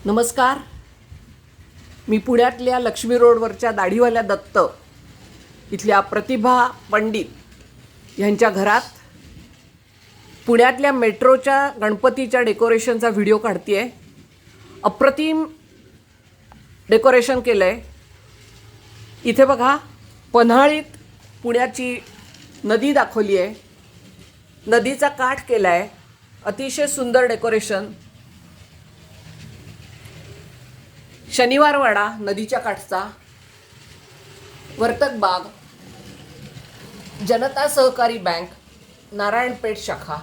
नमस्कार. मी पुण्यातल्या लक्ष्मी रोडवरच्या दाढीवाल्या दत्त इथल्या प्रतिभा पंडित यांच्या घरात पुण्यातल्या मेट्रोच्या गणपतीच्या डेकोरेशनचा व्हिडिओ काढते आहे. अप्रतिम डेकोरेशन केलं आहे. इथे बघा, पन्हाळीत पुण्याची नदी दाखवली आहे. नदीचा काठ केला आहे. अतिशय सुंदर डेकोरेशन. शनिवारवाडा नदीच्या काठचा, वर्तक बाग, जनता सहकारी बँक, नारायणपेठ शाखा,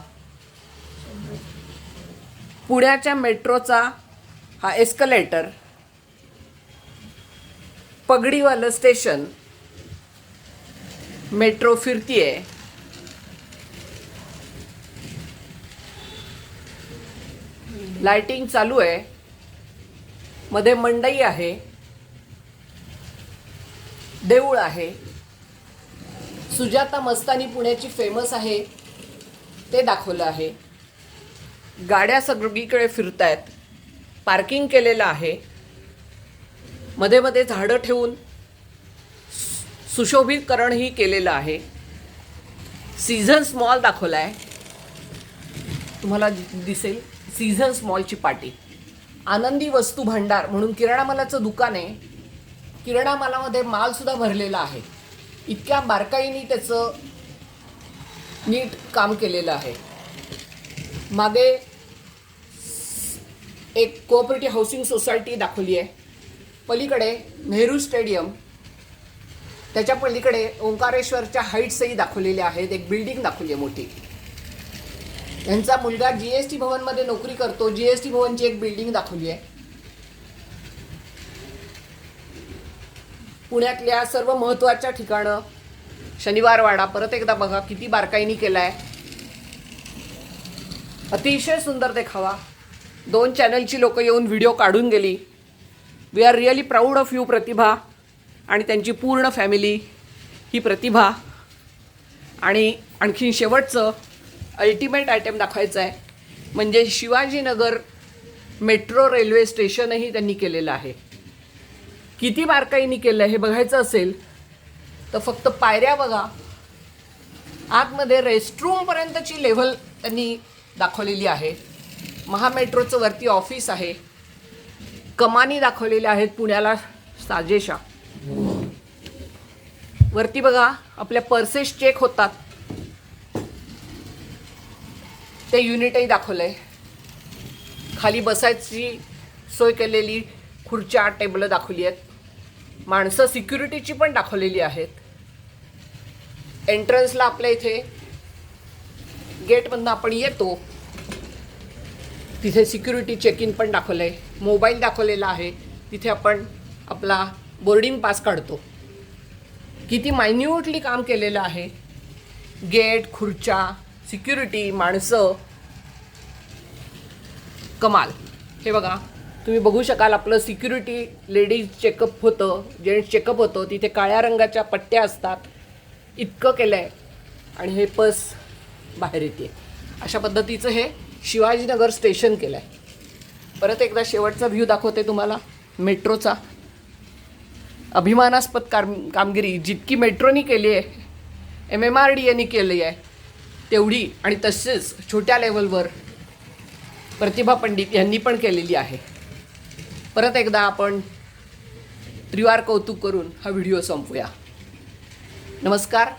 पुण्याच्या मेट्रोचा हा एस्कलेटर, पगडीवालं स्टेशन, मेट्रो फिरतीये, लाइटिंग चालू आहे, मध्ये मंडई आहे, देऊळ आहे, सुजाता मस्तानी पुण्याची फेमस आहे ते दाखवलं आहे. गाड्या सगळीकडे फिरतायत. पार्किंग केलेलं आहे. मध्ये मध्ये झाडं ठेवून सुशोभीकरणही केलेलं आहे. सीझन्स मॉल दाखवला आहे, तुम्हाला दिसेल. सीझन्स मॉलची पाटी. आनंदी वस्तू भांडार म्हणून किराणा मालाचं दुकान आहे. किराणा मालामध्ये मालसुद्धा भरलेला आहे. इतक्या बारकाईने त्याचं नीट काम केलेलं आहे. मागे एक कोऑपरेटिव्ह हाऊसिंग सोसायटी दाखवली आहे. पलीकडे नेहरू स्टेडियम, त्याच्या पलीकडे ओंकारेश्वरच्या हाईट्सही दाखवलेल्या आहेत. एक बिल्डिंग दाखवली आहे मोठी. यांचा मुलगा GST भवनमध्ये नोकरी करतो. GST भवनची एक बिल्डिंग दाखवली आहे. पुण्यातल्या सर्व महत्त्वाच्या ठिकाणं, शनिवारवाडा परत एकदा बघा किती बारकाईने केला आहे. अतिशय सुंदर देखावा. 2 चॅनलची लोक येऊन व्हिडिओ काढून गेली. We are really proud of you Pratibha आणि त्यांची पूर्ण फॅमिली. ही प्रतिभा. आणि आणखीन शेवटचं अल्टिमेट आयटम दाखवायचं आहे, म्हणजे शिवाजीनगर मेट्रो रेल्वे स्टेशनही त्यांनी केलेलं आहे. किती बारकाईने केलं आहे हे बघायचं असेल तर फक्त पायऱ्या बघा. आतमध्ये रेस्टरूमपर्यंतची लेव्हल त्यांनी दाखवलेली आहे. महामेट्रोचं वरती ऑफिस आहे. कमानी दाखवलेल्या आहेत पुण्याला साजेशा. वरती बघा, आपल्या पर्सेस चेक होतात ते युनिटही दाखवलं आहे. खाली बसायची सोय केलेली खुर्च्या टेबलं दाखवली आहेत. माणसं सिक्युरिटीची पण दाखवलेली आहेत. एंट्रन्सला आपल्या इथे गेटमधनं आपण येतो तिथे सिक्युरिटी चेक इन पण दाखवलं आहे. मोबाईल दाखवलेला आहे. तिथे आपण आपला बोर्डिंग पास काढतो. किती मायन्यूटली काम केलेलं आहे. गेट, खुर्च्या, सिक्युरिटी, माणसं, कमाल. हे बघा, तुम्ही बघू शकाल. आपलं सिक्युरिटी लेडीज चेकअप होतं, जेंट्स चेकअप होतं. तिथे काळ्या रंगाच्या पट्ट्या असतात. इतकं केलं आहे. आणि हे बस बाहेर येते. अशा पद्धतीचं हे शिवाजीनगर स्टेशन केलं आहे. परत एकदा शेवटचा व्ह्यू दाखवते तुम्हाला मेट्रोचा. अभिमानास्पद कामगिरी जितकी मेट्रोनी केली आहे, MMRDAने केली आहे तेवढी, आणि तसेच छोट्या लेवलवर प्रतिभा पंडित यांनी पण केलेली आहे. परत एकदा आपण त्रिवार कौतुक करून हा व्हिडिओ संपवूया. नमस्कार.